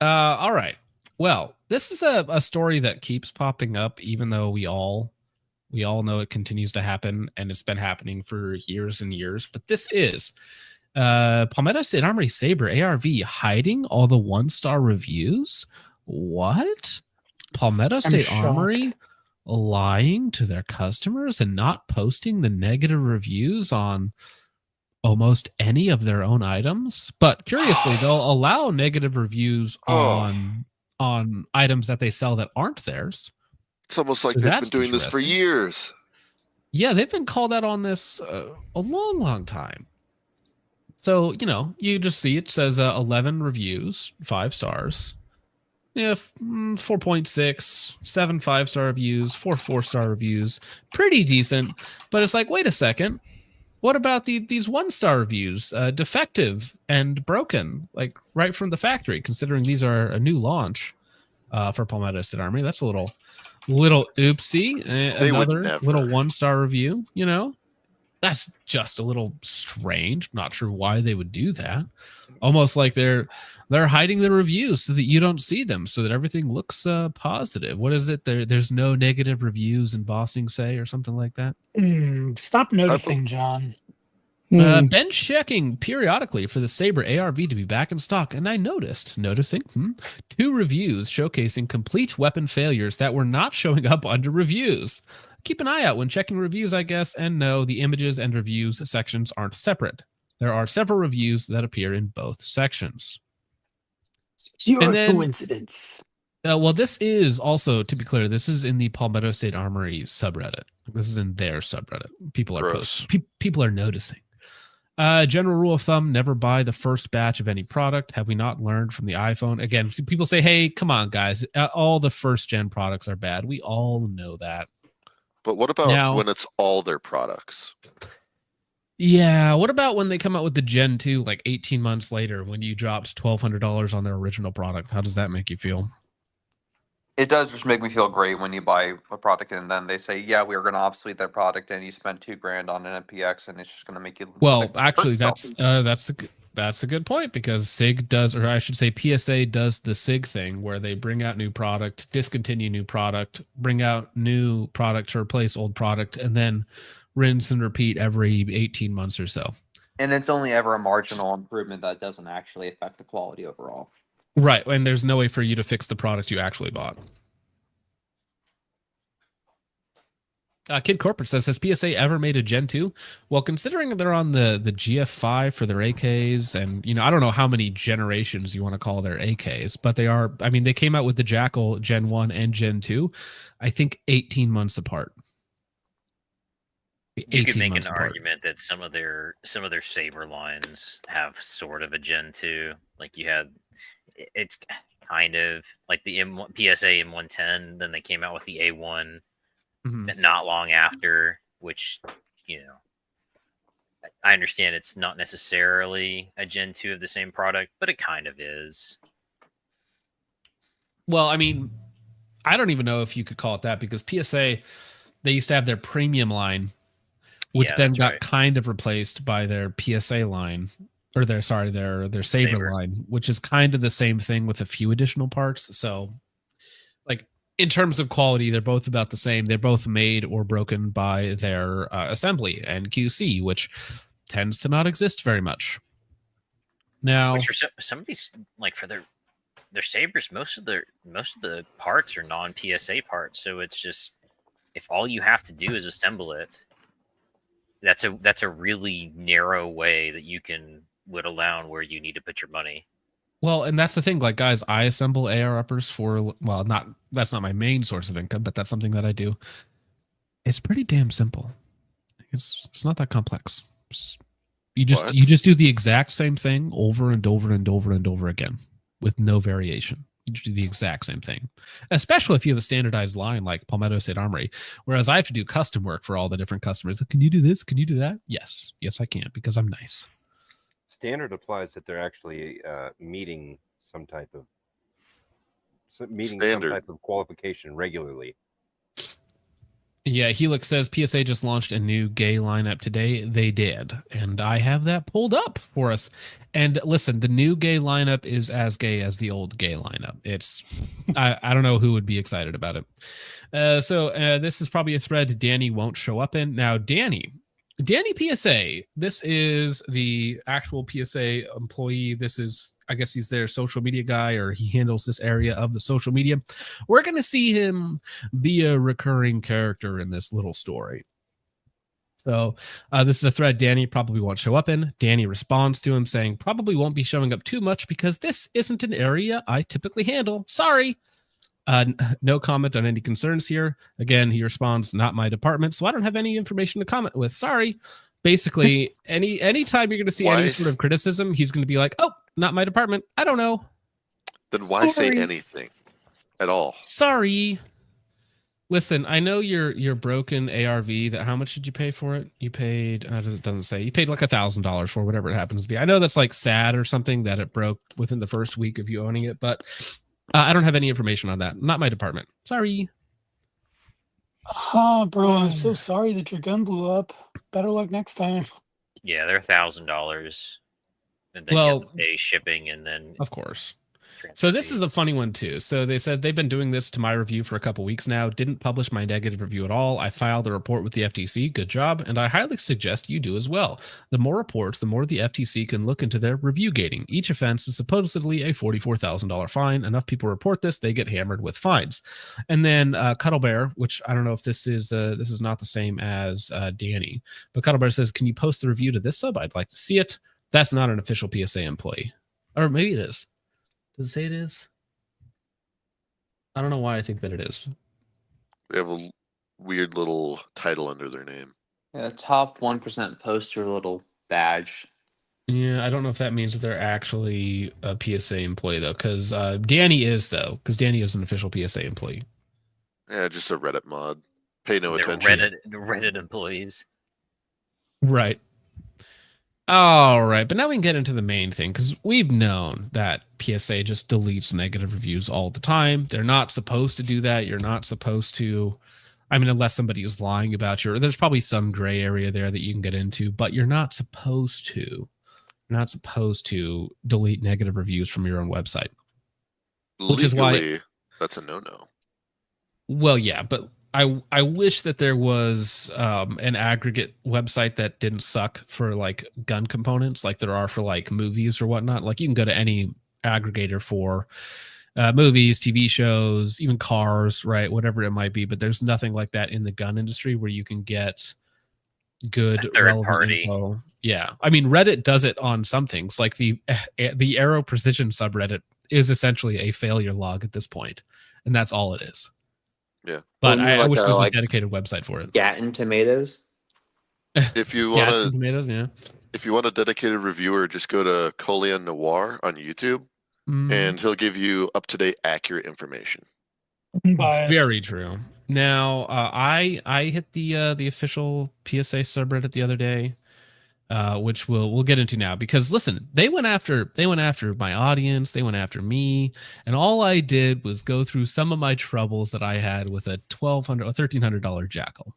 All right. Well, this is a story that keeps popping up, even though we all know it continues to happen, and it's been happening for years and years. But this is Palmetto State Armory Saber ARV hiding all the 1-star reviews. What? Palmetto I'm State shocked. Armory lying to their customers and not posting the negative reviews on almost any of their own items. But curiously, they'll allow negative reviews Oh, on items that they sell that aren't theirs. it's almost like So they've been that's doing this for interesting. years. Yeah, they've been called out on this a long, long time. So, you just see it says 11 reviews, 5 stars. Yeah, 4.6, 7 5-star reviews, 4 4-star reviews. Pretty decent. But it's like, wait a second. What about these 1-star reviews? Defective and broken, like right from the factory, considering these are a new launch for Palmetto State Armory. That's a little oopsie. They would Another never. little 1-star review, That's just a little strange. Not sure why they would do that. Almost like they're hiding the reviews so that you don't see them, so that everything looks positive. What is it? There's no negative reviews in Bossing Say or something like that. Stop noticing, John. Been checking periodically for the Saber ARV to be back in stock, and I noticing 2 reviews showcasing complete weapon failures that were not showing up under reviews. Keep an eye out when checking reviews, I guess, and no, the images and reviews sections aren't separate. There are several reviews that appear in both sections. Pure And then- coincidence. Well, this is also, to be clear, this is in the Palmetto State Armory subreddit. This is in their subreddit. People are posting. People are noticing. General rule of thumb, never buy the first batch of any product. Have we not learned from the iPhone? Again, people say, hey, come on, guys. All the first-gen products are bad. We all know that. But what about when it's all their products? Yeah, what about when they come out with the Gen 2 like 18 months later when you dropped $1,200 on their original product? How does that make you feel? It does just make me feel great when you buy a product and then they say, yeah, we're going to obsolete that product and you spend $2,000 on an MPX and it's just going to make you. Well, actually, that's a good point, because SIG does, or I should say PSA does the SIG thing where they bring out new product, discontinue new product, bring out new product to replace old product, and then rinse and repeat every 18 months or so. And it's only ever a marginal improvement that doesn't actually affect the quality overall. Right, and there's no way for you to fix the product you actually bought. Kid Corporate says, has PSA ever made a Gen 2? Well, considering they're on the GF5 for their AKs, and, I don't know how many generations you want to call their AKs, but they are, they came out with the Jackal Gen 1 and Gen 2, I think 18 months apart. You could make an argument that some of their Saber lines have sort of a Gen 2. Like you had, it's kind of like the PSA M110, then they came out with the A1 not long after, which, I understand it's not necessarily a Gen 2 of the same product, but it kind of is. Well, I don't even know if you could call it that, because PSA, they used to have their premium line, which then got kind of replaced by their PSA line, or their Saber line, which is kind of the same thing with a few additional parts. So, like, in terms of quality, they're both about the same. They're both made or broken by their assembly and QC, which tends to not exist very much. Now, which for some of these, like for their Sabers, most of the parts are non-PSA parts. So it's just, if all you have to do is assemble it, that's a really narrow way that you can whittle down where you need to put your money. Well, and that's the thing, like, guys, I assemble AR uppers for, well, that's not my main source of income, but that's something that I do. It's pretty damn simple. It's not that complex. You just do the exact same thing over and over and over and over again with no variation. You just do the exact same thing, especially if you have a standardized line like Palmetto State Armory, whereas I have to do custom work for all the different customers. Can you do this? Can you do that? Yes, I can, because I'm nice. Standard applies that they're actually meeting some type of qualification regularly. Yeah, Helix says PSA just launched a new gay lineup today. They did. And I have that pulled up for us. And listen, the new gay lineup is as gay as the old gay lineup. It's, I don't know who would be excited about it. So this is probably a thread Danny won't show up in. Now, Danny PSA, this is the actual PSA employee. This is, I guess he's their social media guy, or he handles this area of the social media. We're going to see him be a recurring character in this little story. So this is a thread Danny probably won't show up in. Danny responds to him saying, probably won't be showing up too much because this isn't an area I typically handle. Sorry. No comment on any concerns here. Again, he responds, not my department, so I don't have any information to comment with. Sorry. Basically, anytime you're going to see any sort of criticism, he's going to be like, oh, not my department. I don't know. Then why say anything at all? Sorry. Listen, I know your broken ARV. That how much did you pay for it? You paid. It doesn't say. You paid like $1,000 for whatever it happens to be. I know that's like sad or something that it broke within the first week of you owning it, but I don't have any information on that. Not my department. Sorry. Bro, I'm so sorry that your gun blew up. Better luck next time. Yeah, they're $1,000, and then you have to pay shipping, and then of course. So this is a funny one too. So they said they've been doing this to my review for a couple weeks now. Didn't publish my negative review at all. I filed a report with the FTC. Good job. And I highly suggest you do as well. The more reports, the more the FTC can look into their review gating. Each offense is supposedly a $44,000 fine. Enough people report this, they get hammered with fines. And then Cuddle Bear, which I don't know if this is not the same as Danny, but Cuddle Bear says, can you post the review to this sub? I'd like to see it. That's not an official PSA employee. Or maybe it is. Does it say it is? I don't know why I think that it is. They have a weird little title under their name. Yeah, top 1% poster little badge. Yeah, I don't know if that means that they're actually a PSA employee, though, because Danny is, though, because Danny is an official PSA employee. Yeah, just a Reddit mod. Pay no attention. Reddit employees. Right. All right, but now we can get into the main thing, because we've known that PSA just deletes negative reviews all the time. They're not supposed to do that. You're not supposed to, I mean, unless somebody is lying about you, or there's probably some gray area there that you can get into, but you're not supposed to. You're not supposed to delete negative reviews from your own website. Which is why that's a no-no. Well, yeah, but I wish that there was an aggregate website that didn't suck for like gun components like there are for like movies or whatnot. Like you can go to any aggregator for movies, TV shows, even cars, right? Whatever it might be. But there's nothing like that in the gun industry where you can get good relevant info. Yeah. I mean, Reddit does it on some things. Like the Aero Precision subreddit is essentially a failure log at this point, and that's all it is. Yeah, but I wish there was a dedicated website for it. Gatton Tomatoes. If you want tomatoes, yeah. If you want a dedicated reviewer, just go to Colian Noir on YouTube, and he'll give you up-to-date, accurate information. Very true. Now, I hit the official PSA subreddit the other day, which we'll get into now, because listen, they went after my audience, they went after me, and all I did was go through some of my troubles that I had with a $1,200 or $1,300 jackal.